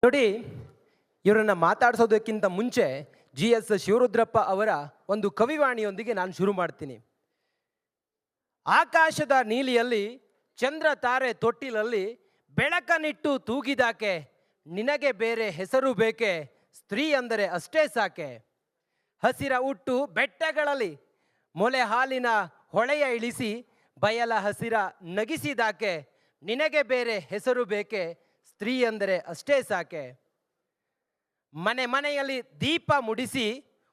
ನೋಡಿ, ಇವರನ್ನು ಮಾತಾಡಿಸೋದಕ್ಕಿಂತ ಮುಂಚೆ GS ಶಿವರುದ್ರಪ್ಪ ಅವರ ಒಂದು ಕವಿವಾಣಿಯೊಂದಿಗೆ ನಾನು ಶುರು ಮಾಡ್ತೀನಿ. ಆಕಾಶದ ನೀಲಿಯಲ್ಲಿ ಚಂದ್ರ ತಾರೆ ತೊಟ್ಟಿಲಲ್ಲಿ ಬೆಳಕನಿಟ್ಟು ತೂಗಿದಾಕೆ, ನಿನಗೆ ಬೇರೆ ಹೆಸರು ಬೇಕೆ, ಸ್ತ್ರೀ ಅಂದರೆ ಅಷ್ಟೇ ಸಾಕೆ. ಹಸಿರ ಹುಟ್ಟು ಬೆಟ್ಟಗಳಲ್ಲಿ ಮೊಲೆ ಹಾಲಿನ ಹೊಳೆಯ ಇಳಿಸಿ, ಬಯಲ ಹಸಿರ ನಗಿಸಿದಾಕೆ, ನಿನಗೆ ಬೇರೆ ಹೆಸರು ಬೇಕೆ, ಸ್ತ್ರೀ ಅಂದರೆ ಅಷ್ಟೇ ಸಾಕೆ. ಮನೆ ಮನೆಯಲ್ಲಿ ದೀಪ ಮುಡಿಸಿ,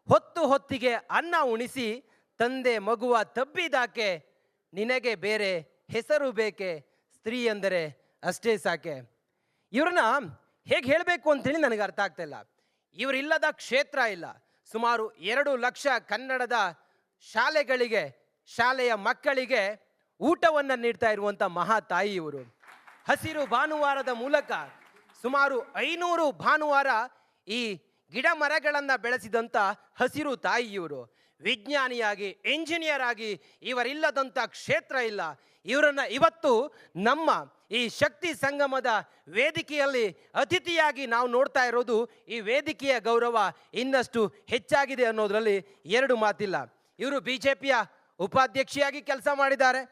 ಹೊತ್ತು ಹೊತ್ತಿಗೆ ಅನ್ನ ಉಣಿಸಿ, ತಂದೆ ಮಗುವ ತಬ್ಬಿದಾಕೆ, ನಿನಗೆ ಬೇರೆ ಹೆಸರು ಬೇಕೆ, ಸ್ತ್ರೀ ಅಂದರೆ ಅಷ್ಟೇ ಸಾಕೆ. ಇವ್ರನ್ನ ಹೇಗೆ ಹೇಳಬೇಕು ಅಂತೇಳಿ ನನಗೆ ಅರ್ಥ ಆಗ್ತಾ ಇಲ್ಲ. ಇವರಿಲ್ಲದ ಕ್ಷೇತ್ರ ಇಲ್ಲ. ಸುಮಾರು 2 ಲಕ್ಷ ಕನ್ನಡದ ಶಾಲೆಗಳಿಗೆ, ಶಾಲೆಯ ಮಕ್ಕಳಿಗೆ ಊಟವನ್ನು ನೀಡ್ತಾ ಇರುವಂಥ ಮಹಾ ತಾಯಿ ಇವರು. ಹಸಿರು ಭಾನುವಾರದ ಮೂಲಕ ಸುಮಾರು 500 ಭಾನುವಾರ ಈ ಗಿಡ ಮರಗಳನ್ನು ಬೆಳೆಸಿದಂಥ ಹಸಿರು ತಾಯಿ ಇವರು. ವಿಜ್ಞಾನಿಯಾಗಿ, ಇಂಜಿನಿಯರ್ ಆಗಿ ಇವರಿಲ್ಲದಂಥ ಕ್ಷೇತ್ರ ಇಲ್ಲ. ಇವರನ್ನು ಇವತ್ತು ನಮ್ಮ ಈ ಶಕ್ತಿ ಸಂಗಮದ ವೇದಿಕೆಯಲ್ಲಿ ಅತಿಥಿಯಾಗಿ ನಾವು ನೋಡ್ತಾ ಇರೋದು, ಈ ವೇದಿಕೆಯ ಗೌರವ ಇನ್ನಷ್ಟು ಹೆಚ್ಚಾಗಿದೆ ಅನ್ನೋದರಲ್ಲಿ 2 ಮಾತಿಲ್ಲ. ಇವರು BJPಯ ಉಪಾಧ್ಯಕ್ಷಿಯಾಗಿ ಕೆಲಸ ಮಾಡಿದ್ದಾರೆ.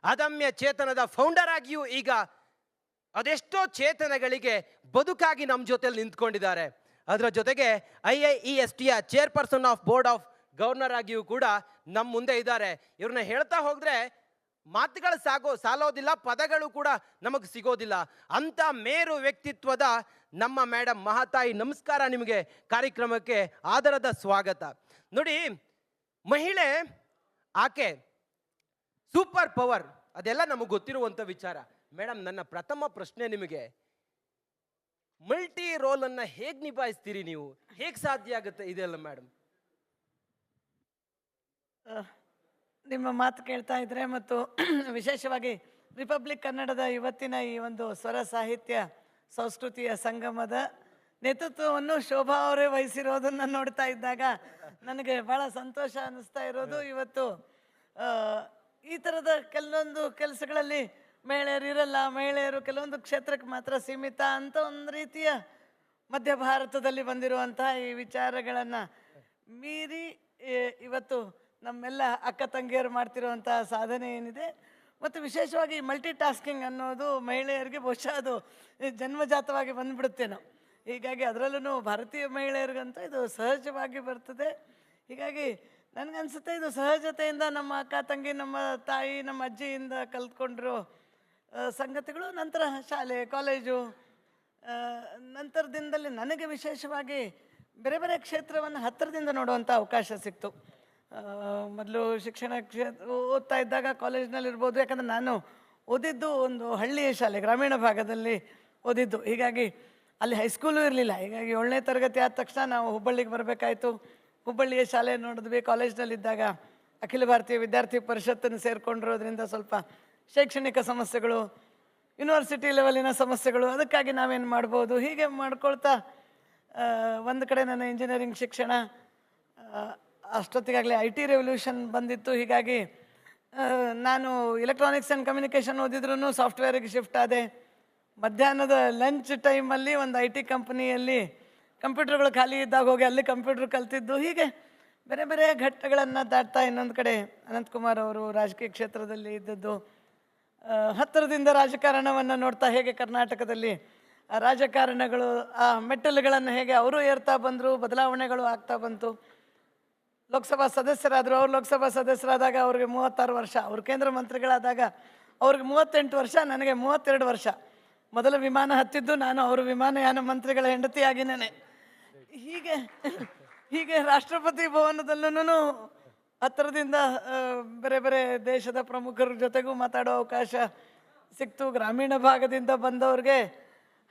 ಅದಮ್ಯ ಚೇತನದ ಫೌಂಡರ್ ಆಗಿಯೂ ಈಗ ಅದೆಷ್ಟೋ ಚೇತನಗಳಿಗೆ ಬದುಕಾಗಿ ನಮ್ಮ ಜೊತೆಲಿ ನಿಂತ್ಕೊಂಡಿದ್ದಾರೆ. ಅದರ ಜೊತೆಗೆ IIESTಯ chairperson of board of governor ಆಗಿಯೂ ಕೂಡ ನಮ್ಮ ಮುಂದೆ ಇದ್ದಾರೆ. ಇವ್ರನ್ನ ಹೇಳ್ತಾ ಹೋದರೆ ಮಾತುಗಳು ಸಾಲೋದಿಲ್ಲ, ಪದಗಳು ಕೂಡ ನಮಗೆ ಸಿಗೋದಿಲ್ಲ. ಅಂಥ ಮೇರು ವ್ಯಕ್ತಿತ್ವದ ನಮ್ಮ ಮೇಡಮ್ ಮಹಾತಾಯಿ, ನಮಸ್ಕಾರ ನಿಮಗೆ. ಕಾರ್ಯಕ್ರಮಕ್ಕೆ ಆದರದ ಸ್ವಾಗತ. ನೋಡಿ, ಮಹಿಳೆ ಆಕೆ ಸೂಪರ್ ಪವರ್, ಅದೆಲ್ಲ ನಮಗೆ ಗೊತ್ತಿರುವಂಥ ವಿಚಾರ. ಮೇಡಮ್, ನನ್ನ ಪ್ರಥಮ ಪ್ರಶ್ನೆ ನಿಮಗೆ, ಮಲ್ಟಿ ರೋಲನ್ನು ಹೇಗೆ ನಿಭಾಯಿಸ್ತೀರಿ ನೀವು? ಹೇಗೆ ಸಾಧ್ಯ ಆಗುತ್ತೆ ಇದೆಲ್ಲ ಮೇಡಮ್? ನಿಮ್ಮ ಮಾತು ಕೇಳ್ತಾ ಇದ್ರೆ ಮತ್ತು ವಿಶೇಷವಾಗಿ ರಿಪಬ್ಲಿಕ್ ಕನ್ನಡದ ಇವತ್ತಿನ ಈ ಒಂದು ಸ್ವರ ಸಾಹಿತ್ಯ ಸಂಸ್ಕೃತಿಯ ಸಂಗಮದ ನೇತೃತ್ವವನ್ನು ಶೋಭಾ ಅವರೇ ವಹಿಸಿರೋದನ್ನು ನೋಡ್ತಾ ಇದ್ದಾಗ ನನಗೆ ಭಾಳ ಸಂತೋಷ ಅನ್ನಿಸ್ತಾ ಇರೋದು. ಇವತ್ತು ಈ ಥರದ ಕೆಲವೊಂದು ಕೆಲಸಗಳಲ್ಲಿ ಮಹಿಳೆಯರು ಇರಲ್ಲ, ಮಹಿಳೆಯರು ಕೆಲವೊಂದು ಕ್ಷೇತ್ರಕ್ಕೆ ಮಾತ್ರ ಸೀಮಿತ ಅಂತ ಒಂದು ರೀತಿಯ ಮಧ್ಯ ಭಾರತದಲ್ಲಿ ಬಂದಿರುವಂತಹ ಈ ವಿಚಾರಗಳನ್ನು ಮೀರಿ ಇವತ್ತು ನಮ್ಮೆಲ್ಲ ಅಕ್ಕ ತಂಗಿಯರು ಮಾಡ್ತಿರುವಂಥ ಸಾಧನೆ ಏನಿದೆ, ಮತ್ತು ವಿಶೇಷವಾಗಿ ಮಲ್ಟಿ ಟಾಸ್ಕಿಂಗ್ ಅನ್ನೋದು ಮಹಿಳೆಯರಿಗೆ ಬಹುಶಃ ಅದು ಜನ್ಮಜಾತವಾಗಿ ಬಂದುಬಿಡುತ್ತೇನೋ. ಹೀಗಾಗಿ ಅದರಲ್ಲೂ ಭಾರತೀಯ ಮಹಿಳೆಯರಿಗಂತೂ ಇದು ಸಹಜವಾಗಿ ಬರ್ತದೆ. ಹೀಗಾಗಿ ನನಗನ್ಸುತ್ತೆ ಇದು ಸಹಜತೆಯಿಂದ ನಮ್ಮ ಅಕ್ಕ ತಂಗಿ, ನಮ್ಮ ತಾಯಿ, ನಮ್ಮ ಅಜ್ಜಿಯಿಂದ ಕಲ್ತ್ಕೊಂಡಿರೋ ಸಂಗತಿಗಳು ನಂತರ ಶಾಲೆ ಕಾಲೇಜು ನಂತರದಿಂದಲೇ ನನಗೆ ವಿಶೇಷವಾಗಿ ಬೇರೆ ಬೇರೆ ಕ್ಷೇತ್ರವನ್ನು ಹತ್ತಿರದಿಂದ ನೋಡುವಂಥ ಅವಕಾಶ ಸಿಕ್ತು. ಮೊದಲು ಶಿಕ್ಷಣ ಓದ್ತಾ ಇದ್ದಾಗ ಕಾಲೇಜ್ನಲ್ಲಿರ್ಬೋದು, ಯಾಕಂದರೆ ನಾನು ಓದಿದ್ದು ಒಂದು ಹಳ್ಳಿಯ ಶಾಲೆ, ಗ್ರಾಮೀಣ ಭಾಗದಲ್ಲಿ ಓದಿದ್ದು. ಹೀಗಾಗಿ ಅಲ್ಲಿ ಹೈಸ್ಕೂಲು ಇರಲಿಲ್ಲ. ಹೀಗಾಗಿ 7ನೇ ತರಗತಿ ಆದ ತಕ್ಷಣ ನಾವು ಹುಬ್ಬಳ್ಳಿಗೆ ಬರಬೇಕಾಯಿತು. ಹುಬ್ಬಳ್ಳಿಯ ಶಾಲೆ ನೋಡಿದ್ವಿ. ಕಾಲೇಜ್ನಲ್ಲಿದ್ದಾಗ ಅಖಿಲ ಭಾರತೀಯ ವಿದ್ಯಾರ್ಥಿ ಪರಿಷತ್ತನ್ನು ಸೇರಿಕೊಂಡಿರೋದ್ರಿಂದ ಸ್ವಲ್ಪ ಶೈಕ್ಷಣಿಕ ಸಮಸ್ಯೆಗಳು, ಯೂನಿವರ್ಸಿಟಿ ಲೆವೆಲಿನ ಸಮಸ್ಯೆಗಳು, ಅದಕ್ಕಾಗಿ ನಾವೇನು ಮಾಡ್ಬೋದು ಹೀಗೆ ಮಾಡ್ಕೊಳ್ತಾ ಒಂದು ಕಡೆ ನನ್ನ ಇಂಜಿನಿಯರಿಂಗ್ ಶಿಕ್ಷಣ, ಅಷ್ಟೊತ್ತಿಗಾಗಲೇ IT ರೆವಲ್ಯೂಷನ್ ಬಂದಿತ್ತು. ಹೀಗಾಗಿ ನಾನು ಎಲೆಕ್ಟ್ರಾನಿಕ್ಸ್ ಆ್ಯಂಡ್ ಕಮ್ಯುನಿಕೇಷನ್ ಓದಿದ್ರೂ ಸಾಫ್ಟ್ವೇರಿಗೆ ಶಿಫ್ಟ್ ಆದೆ. ಮಧ್ಯಾಹ್ನದ ಲಂಚ್ ಟೈಮಲ್ಲಿ ಒಂದು IT ಕಂಪನಿಯಲ್ಲಿ ಕಂಪ್ಯೂಟರ್ಗಳು ಖಾಲಿ ಇದ್ದಾಗ ಹೋಗಿ ಅಲ್ಲಿ ಕಂಪ್ಯೂಟರ್ ಕಲ್ತಿದ್ದು. ಹೀಗೆ ಬೇರೆ ಬೇರೆ ಘಟ್ಟಗಳನ್ನು ದಾಟ್ತಾ ಇನ್ನೊಂದು ಕಡೆ ಅನಂತಕುಮಾರ್ ಅವರು ರಾಜಕೀಯ ಕ್ಷೇತ್ರದಲ್ಲಿ ಇದ್ದದ್ದು, ಹತ್ತಿರದಿಂದ ರಾಜಕಾರಣವನ್ನು ನೋಡ್ತಾ ಹೇಗೆ ಕರ್ನಾಟಕದಲ್ಲಿ ರಾಜಕಾರಣಗಳು ಆ ಮೆಟ್ಟಲುಗಳನ್ನು ಹೇಗೆ ಅವರು ಏರ್ತಾ ಬಂದರು, ಬದಲಾವಣೆಗಳು ಆಗ್ತಾ ಬಂತು. ಲೋಕಸಭಾ ಸದಸ್ಯರಾದರು. ಅವ್ರು ಲೋಕಸಭಾ ಸದಸ್ಯರಾದಾಗ ಅವ್ರಿಗೆ 36 ವರ್ಷ, ಅವರು ಕೇಂದ್ರ ಮಂತ್ರಿಗಳಾದಾಗ ಅವ್ರಿಗೆ 38 ವರ್ಷ, ನನಗೆ 32 ವರ್ಷ. ಮೊದಲ ವಿಮಾನ ಹತ್ತಿದ್ದು ನಾನು ಅವರು ವಿಮಾನಯಾನ ಮಂತ್ರಿಗಳ ಹೆಂಡತಿಯಾಗಿನೇನೆ. ಹೀಗೆ ರಾಷ್ಟ್ರಪತಿ ಭವನದಲ್ಲೂ ಹತ್ತಿರದಿಂದ ಬೇರೆ ಬೇರೆ ದೇಶದ ಪ್ರಮುಖರ ಜೊತೆಗೂ ಮಾತಾಡೋ ಅವಕಾಶ ಸಿಕ್ತು. ಗ್ರಾಮೀಣ ಭಾಗದಿಂದ ಬಂದವ್ರಿಗೆ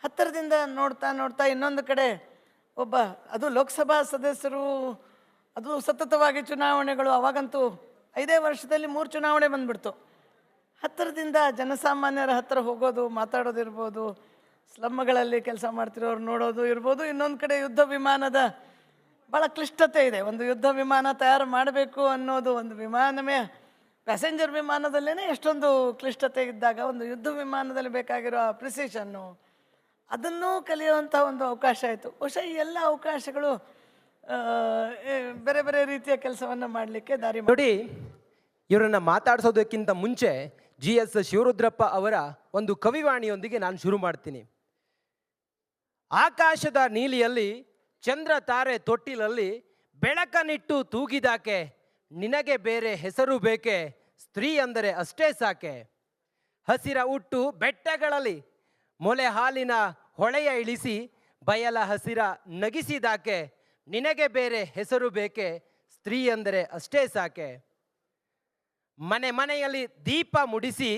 ಹತ್ತಿರದಿಂದ ನೋಡ್ತಾ ನೋಡ್ತಾ ಇನ್ನೊಂದು ಕಡೆ ಒಬ್ಬ, ಅದು ಲೋಕಸಭಾ ಸದಸ್ಯರು, ಅದು ಸತತವಾಗಿ ಚುನಾವಣೆಗಳು. ಅವಾಗಂತೂ 5 ವರ್ಷದಲ್ಲಿ 3 ಚುನಾವಣೆ ಬಂದ್ಬಿಡ್ತು. ಹತ್ತಿರದಿಂದ ಜನಸಾಮಾನ್ಯರ ಹತ್ತಿರ ಹೋಗೋದು, ಮಾತಾಡೋದಿರ್ಬೋದು, ಸ್ಲಮ್ಗಳಲ್ಲಿ ಕೆಲಸ ಮಾಡ್ತಿರೋರು ನೋಡೋದು ಇರ್ಬೋದು. ಇನ್ನೊಂದು ಕಡೆ ಯುದ್ಧ ವಿಮಾನದ ಭಾಳ ಕ್ಲಿಷ್ಟತೆ ಇದೆ. ಒಂದು ಯುದ್ಧ ವಿಮಾನ ತಯಾರು ಮಾಡಬೇಕು ಅನ್ನೋದು, ಒಂದು ವಿಮಾನವೇ ಪ್ಯಾಸೆಂಜರ್ ವಿಮಾನದಲ್ಲೇ ಎಷ್ಟೊಂದು ಕ್ಲಿಷ್ಟತೆ ಇದ್ದಾಗ ಒಂದು ಯುದ್ಧ ವಿಮಾನದಲ್ಲಿ ಬೇಕಾಗಿರೋ ಪ್ರಿಸಿಷನ್ನು, ಅದನ್ನೂ ಕಲಿಯುವಂಥ ಒಂದು ಅವಕಾಶ ಆಯಿತು. ಬಹುಶಃ ಈ ಎಲ್ಲ ಅವಕಾಶಗಳು ಬೇರೆ ಬೇರೆ ರೀತಿಯ ಕೆಲಸವನ್ನು ಮಾಡಲಿಕ್ಕೆ ದಾರಿ ನೋಡಿ, ಇವರನ್ನ ಮಾತಾಡಿಸೋದಕ್ಕಿಂತ ಮುಂಚೆ GS ಶಿವರುದ್ರಪ್ಪ ಅವರ ಒಂದು ಕವಿವಾಣಿಯೊಂದಿಗೆ ನಾನು ಶುರು ಮಾಡ್ತೀನಿ. ಆಕಾಶದ ನೀಲಿಯಲ್ಲಿ ಚಂದ್ರ ತಾರೆ ತೊಟ್ಟಿಲಲ್ಲಿ ಬೆಳಕನಿಟ್ಟು ತೂಗಿದಾಕೆ, ನಿನಗೆ ಬೇರೆ ಹೆಸರು ಬೇಕೆ, ಸ್ತ್ರೀ ಅಂದರೆ ಅಷ್ಟೇ ಸಾಕೆ. ಹಸಿರ ಹುಟ್ಟು ಬೆಟ್ಟಗಳಲ್ಲಿ ಮೊಲೆ ಹಾಲಿನ ಹೊಳೆಯ ಇಳಿಸಿ, ಬಯಲ ಹಸಿರ ನಗಿಸಿದಾಕೆ, ನಿನಗೆ ಬೇರೆ ಹೆಸರು ಬೇಕೆ, ಸ್ತ್ರೀ ಅಂದರೆ ಅಷ್ಟೇ ಸಾಕೆ. ಮನೆ ಮನೆಯಲ್ಲಿ ದೀಪ ಮುಡಿಸಿ,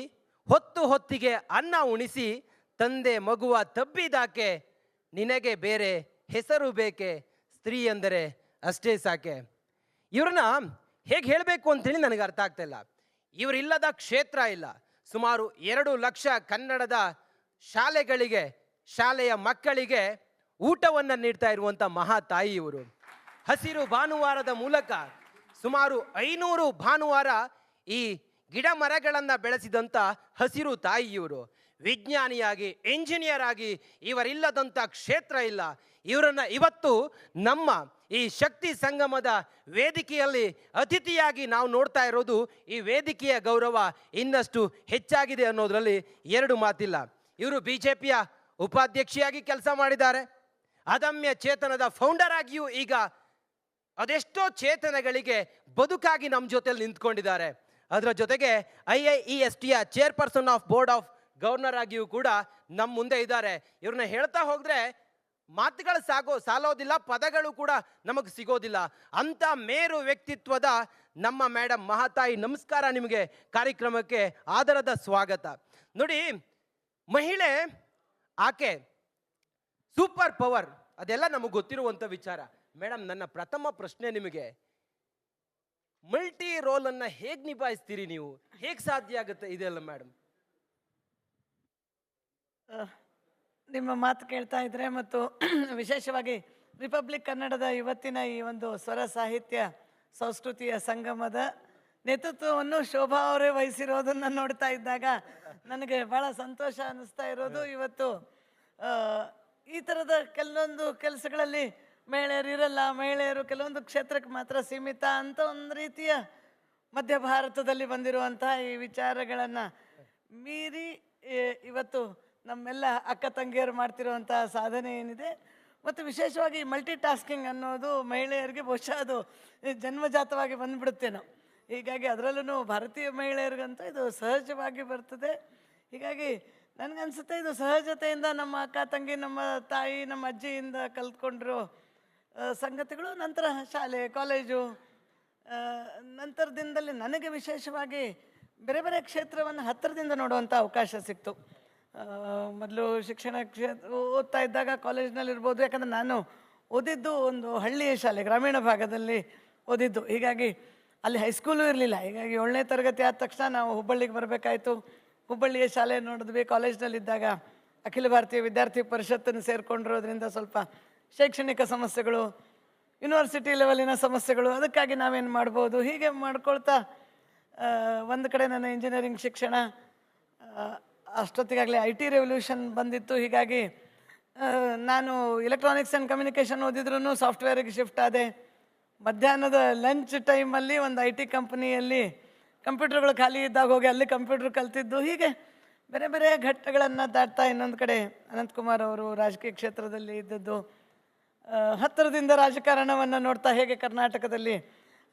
ಹೊತ್ತು ಹೊತ್ತಿಗೆ ಅನ್ನ ಉಣಿಸಿ, ತಂದೆ ಮಗುವ ತಬ್ಬಿದಾಕೆ, ನಿನಗೆ ಬೇರೆ ಹೆಸರು ಬೇಕೆ, ಸ್ತ್ರೀ ಎಂದರೆ ಅಷ್ಟೇ ಸಾಕೆ. ಇವ್ರನ್ನ ಹೇಗೆ ಹೇಳಬೇಕು ಅಂತೇಳಿ ನನಗೆ ಅರ್ಥ ಆಗ್ತಾ ಇಲ್ಲ. ಇವರಿಲ್ಲದ ಕ್ಷೇತ್ರ ಇಲ್ಲ. ಸುಮಾರು 2 ಲಕ್ಷ ಕನ್ನಡದ ಶಾಲೆಗಳಿಗೆ, ಶಾಲೆಯ ಮಕ್ಕಳಿಗೆ ಊಟವನ್ನು ನೀಡ್ತಾ ಇರುವಂಥ ಮಹಾ ತಾಯಿ ಇವರು. ಹಸಿರು ಭಾನುವಾರದ ಮೂಲಕ ಸುಮಾರು 500 ಭಾನುವಾರ ಈ ಗಿಡ ಮರಗಳನ್ನು ಬೆಳೆಸಿದಂಥ ಹಸಿರು ತಾಯಿ ಇವರು. ವಿಜ್ಞಾನಿಯಾಗಿ, ಇಂಜಿನಿಯರ್ ಆಗಿ ಇವರಿಲ್ಲದಂಥ ಕ್ಷೇತ್ರ ಇಲ್ಲ. ಇವರನ್ನು ಇವತ್ತು ನಮ್ಮ ಈ ಶಕ್ತಿ ಸಂಗಮದ ವೇದಿಕೆಯಲ್ಲಿ ಅತಿಥಿಯಾಗಿ ನಾವು ನೋಡ್ತಾ ಇರೋದು, ಈ ವೇದಿಕೆಯ ಗೌರವ ಇನ್ನಷ್ಟು ಹೆಚ್ಚಾಗಿದೆ ಅನ್ನೋದರಲ್ಲಿ 2 ಮಾತಿಲ್ಲ. ಇವರು BJPಯ ಉಪಾಧ್ಯಕ್ಷಿಯಾಗಿ ಕೆಲಸ ಮಾಡಿದ್ದಾರೆ. ಅದಮ್ಯ ಚೇತನದ ಫೌಂಡರ್ ಆಗಿಯೂ ಈಗ ಅದೆಷ್ಟೋ ಚೇತನಗಳಿಗೆ ಬದುಕಾಗಿ ನಮ್ಮ ಜೊತೆಲಿ ನಿಂತ್ಕೊಂಡಿದ್ದಾರೆ. ಅದರ ಜೊತೆಗೆ IIESTಯ chairperson of board of governor ಆಗಿಯೂ ಕೂಡ ನಮ್ಮ ಮುಂದೆ ಇದ್ದಾರೆ. ಇವ್ರನ್ನ ಹೇಳ್ತಾ ಹೋದರೆ ಮಾತುಗಳು ಸಾಲೋದಿಲ್ಲ, ಪದಗಳು ಕೂಡ ನಮಗೆ ಸಿಗೋದಿಲ್ಲ. ಅಂಥ ಮೇರು ವ್ಯಕ್ತಿತ್ವದ ನಮ್ಮ ಮೇಡಮ್ ಮಹಾತಾಯಿ, ನಮಸ್ಕಾರ ನಿಮಗೆ. ಕಾರ್ಯಕ್ರಮಕ್ಕೆ ಆದರದ ಸ್ವಾಗತ. ನೋಡಿ, ಮಹಿಳೆ ಆಕೆ ಸೂಪರ್ ಪವರ್, ಅದೆಲ್ಲ ನಮಗೆ ಗೊತ್ತಿರುವಂಥ ವಿಚಾರ. ಮೇಡಮ್, ನನ್ನ ಪ್ರಥಮ ಪ್ರಶ್ನೆ ನಿಮಗೆ, ಮಲ್ಟಿ ರೋಲ್ ಅನ್ನ ಹೇಗೆ ನಿಭಾಯಿಸ್ತೀರಿ ನೀವು? ಹೇಗೆ ಸಾಧ್ಯ ಆಗುತ್ತೆ ಇದೆಲ್ಲ ಮೇಡಮ್? ನಿಮ್ಮ ಮಾತು ಕೇಳ್ತಾ ಇದ್ರೆ ಮತ್ತು ವಿಶೇಷವಾಗಿ ರಿಪಬ್ಲಿಕ್ ಕನ್ನಡದ ಇವತ್ತಿನ ಈ ಒಂದು ಸ್ವರ ಸಾಹಿತ್ಯ ಸಂಸ್ಕೃತಿಯ ಸಂಗಮದ ನೇತೃತ್ವವನ್ನು ಶೋಭಾ ಅವರೇ ವಹಿಸಿರೋದನ್ನು ನೋಡ್ತಾ ಇದ್ದಾಗ ನನಗೆ ಭಾಳ ಸಂತೋಷ ಅನ್ನಿಸ್ತಾ ಇರೋದು. ಇವತ್ತು ಈ ಥರದ ಕೆಲವೊಂದು ಕೆಲಸಗಳಲ್ಲಿ ಮಹಿಳೆಯರು ಇರಲ್ಲ, ಮಹಿಳೆಯರು ಕೆಲವೊಂದು ಕ್ಷೇತ್ರಕ್ಕೆ ಮಾತ್ರ ಸೀಮಿತ ಅಂತ ಒಂದು ರೀತಿಯ ಮಧ್ಯ ಭಾರತದಲ್ಲಿ ಬಂದಿರುವಂತಹ ಈ ವಿಚಾರಗಳನ್ನು ಮೀರಿ ಇವತ್ತು ನಮ್ಮೆಲ್ಲ ಅಕ್ಕ ತಂಗಿಯರು ಮಾಡ್ತಿರುವಂತಹ ಸಾಧನೆ ಏನಿದೆ, ಮತ್ತು ವಿಶೇಷವಾಗಿ ಮಲ್ಟಿ ಟಾಸ್ಕಿಂಗ್ ಅನ್ನೋದು ಮಹಿಳೆಯರಿಗೆ ಬಹುಶಃ ಅದು ಜನ್ಮಜಾತವಾಗಿ ಬಂದುಬಿಡುತ್ತೇನೋ. ಹೀಗಾಗಿ ಅದರಲ್ಲೂ ಭಾರತೀಯ ಮಹಿಳೆಯರಿಗಂತೂ ಇದು ಸಹಜವಾಗಿ ಬರ್ತದೆ. ಹೀಗಾಗಿ ನನಗನ್ಸುತ್ತೆ ಇದು ಸಹಜತೆಯಿಂದ ನಮ್ಮ ಅಕ್ಕ ತಂಗಿ, ನಮ್ಮ ತಾಯಿ, ನಮ್ಮ ಅಜ್ಜಿಯಿಂದ ಕಲ್ತ್ಕೊಂಡಿರೋ ಸಂಗತಿಗಳು ನಂತರ ಶಾಲೆ ಕಾಲೇಜು ನಂತರದಿಂದಲೇ ನನಗೆ ವಿಶೇಷವಾಗಿ ಬೇರೆ ಬೇರೆ ಕ್ಷೇತ್ರವನ್ನು ಹತ್ತಿರದಿಂದ ನೋಡುವಂಥ ಅವಕಾಶ ಸಿಕ್ತು. ಮೊದಲು ಶಿಕ್ಷಣ ಓದ್ತಾ ಇದ್ದಾಗ ಕಾಲೇಜ್ನಲ್ಲಿರ್ಬೋದು, ಯಾಕಂದರೆ ನಾನು ಓದಿದ್ದು ಒಂದು ಹಳ್ಳಿಯ ಶಾಲೆ, ಗ್ರಾಮೀಣ ಭಾಗದಲ್ಲಿ ಓದಿದ್ದು. ಹೀಗಾಗಿ ಅಲ್ಲಿ ಹೈಸ್ಕೂಲು ಇರಲಿಲ್ಲ. ಹೀಗಾಗಿ 7ನೇ ತರಗತಿ ಆದ ತಕ್ಷಣ ನಾವು ಹುಬ್ಬಳ್ಳಿಗೆ ಬರಬೇಕಾಯಿತು. ಹುಬ್ಬಳ್ಳಿಯ ಶಾಲೆ ನೋಡಿದ್ವಿ. ಕಾಲೇಜ್ನಲ್ಲಿದ್ದಾಗ ಅಖಿಲ ಭಾರತೀಯ ವಿದ್ಯಾರ್ಥಿ ಪರಿಷತ್ತನ್ನು ಸೇರಿಕೊಂಡಿರೋದ್ರಿಂದ ಸ್ವಲ್ಪ ಶೈಕ್ಷಣಿಕ ಸಮಸ್ಯೆಗಳು, ಯೂನಿವರ್ಸಿಟಿ ಲೆವೆಲಿನ ಸಮಸ್ಯೆಗಳು, ಅದಕ್ಕಾಗಿ ನಾವೇನು ಮಾಡ್ಬೋದು ಹೀಗೆ ಮಾಡ್ಕೊಳ್ತಾ ಒಂದು ಕಡೆ ನನ್ನ ಇಂಜಿನಿಯರಿಂಗ್ ಶಿಕ್ಷಣ, ಅಷ್ಟೊತ್ತಿಗಾಗಲೇ IT ರೆವಲ್ಯೂಷನ್ ಬಂದಿತ್ತು. ಹೀಗಾಗಿ ನಾನು ಎಲೆಕ್ಟ್ರಾನಿಕ್ಸ್ ಆ್ಯಂಡ್ ಕಮ್ಯುನಿಕೇಷನ್ ಓದಿದ್ರೂ ಸಾಫ್ಟ್ವೇರಿಗೆ ಶಿಫ್ಟ್ ಆದೆ. ಮಧ್ಯಾಹ್ನದ ಲಂಚ್ ಟೈಮಲ್ಲಿ ಒಂದು IT ಕಂಪನಿಯಲ್ಲಿ ಕಂಪ್ಯೂಟರ್ಗಳು ಖಾಲಿ ಇದ್ದಾಗ ಹೋಗಿ ಅಲ್ಲಿ ಕಂಪ್ಯೂಟರ್ ಕಲ್ತಿದ್ದು. ಹೀಗೆ ಬೇರೆ ಬೇರೆ ಘಟ್ಟಗಳನ್ನು ದಾಟ್ತಾ ಇನ್ನೊಂದು ಕಡೆ ಅನಂತಕುಮಾರ್ ಅವರು ರಾಜಕೀಯ ಕ್ಷೇತ್ರದಲ್ಲಿ ಇದ್ದದ್ದು, ಹತ್ತಿರದಿಂದ ರಾಜಕಾರಣವನ್ನು ನೋಡ್ತಾ ಹೇಗೆ ಕರ್ನಾಟಕದಲ್ಲಿ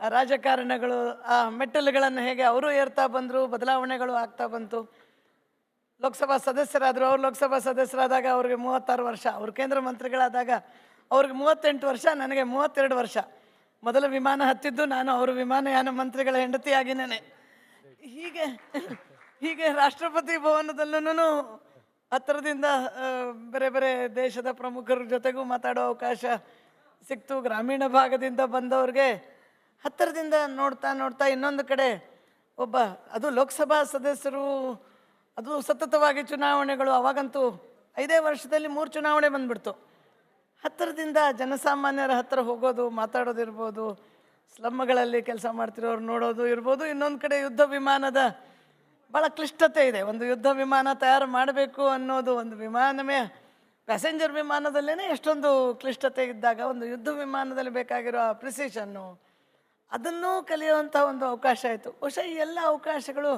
ರಾಜಕಾರಣಗಳು ಆ ಮೆಟ್ಟಲುಗಳನ್ನು ಹೇಗೆ ಅವರು ಏರ್ತಾ ಬಂದರು, ಬದಲಾವಣೆಗಳು ಆಗ್ತಾ ಬಂತು. ಲೋಕಸಭಾ ಸದಸ್ಯರಾದರು. ಅವ್ರು ಲೋಕಸಭಾ ಸದಸ್ಯರಾದಾಗ ಅವ್ರಿಗೆ 36 ವರ್ಷ, ಅವರು ಕೇಂದ್ರ ಮಂತ್ರಿಗಳಾದಾಗ ಅವ್ರಿಗೆ 38 ವರ್ಷ, ನನಗೆ 32 ವರ್ಷ. ಮೊದಲ ವಿಮಾನ ಹತ್ತಿದ್ದು ನಾನು ಅವರು ವಿಮಾನಯಾನ ಮಂತ್ರಿಗಳ ಹೆಂಡತಿಯಾಗಿನೇ. ಹೀಗೆ ರಾಷ್ಟ್ರಪತಿ ಭವನದಲ್ಲೂ ಹತ್ತಿರದಿಂದ ಬೇರೆ ಬೇರೆ ದೇಶದ ಪ್ರಮುಖರ ಜೊತೆಗೂ ಮಾತಾಡೋ ಅವಕಾಶ ಸಿಕ್ತು. ಗ್ರಾಮೀಣ ಭಾಗದಿಂದ ಬಂದವ್ರಿಗೆ ಹತ್ತಿರದಿಂದ ನೋಡ್ತಾ ಇನ್ನೊಂದು ಕಡೆ ಒಬ್ಬ, ಅದು ಲೋಕಸಭಾ ಸದಸ್ಯರು, ಅದು ಸತತವಾಗಿ ಚುನಾವಣೆಗಳು. ಅವಾಗಂತೂ 5 ವರ್ಷದಲ್ಲಿ 3 ಚುನಾವಣೆ ಬಂದ್ಬಿಡ್ತು. ಹತ್ತಿರದಿಂದ ಜನಸಾಮಾನ್ಯರ ಹತ್ತಿರ ಹೋಗೋದು, ಮಾತಾಡೋದಿರ್ಬೋದು, ಸ್ಲಮ್ಗಳಲ್ಲಿ ಕೆಲಸ ಮಾಡ್ತಿರೋರು ನೋಡೋದು ಇರ್ಬೋದು. ಇನ್ನೊಂದು ಕಡೆ ಯುದ್ಧ ವಿಮಾನದ ಭಾಳ ಕ್ಲಿಷ್ಟತೆ ಇದೆ. ಒಂದು ಯುದ್ಧ ವಿಮಾನ ತಯಾರು ಮಾಡಬೇಕು ಅನ್ನೋದು, ಒಂದು ವಿಮಾನವೇ ಪ್ಯಾಸೆಂಜರ್ ವಿಮಾನದಲ್ಲೇ ಎಷ್ಟೊಂದು ಕ್ಲಿಷ್ಟತೆ ಇದ್ದಾಗ ಒಂದು ಯುದ್ಧ ವಿಮಾನದಲ್ಲಿ ಬೇಕಾಗಿರೋ ಪ್ರಿಸಿಷನ್ನು ಅದನ್ನೂ ಕಲಿಯುವಂಥ ಒಂದು ಅವಕಾಶ ಆಯಿತು. ಬಹುಶಃ ಈ ಎಲ್ಲ ಅವಕಾಶಗಳು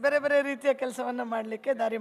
ಬೇರೆ ಬೇರೆ ರೀತಿಯ ಕೆಲಸವನ್ನು ಮಾಡಲಿಕ್ಕೆ ದಾರಿ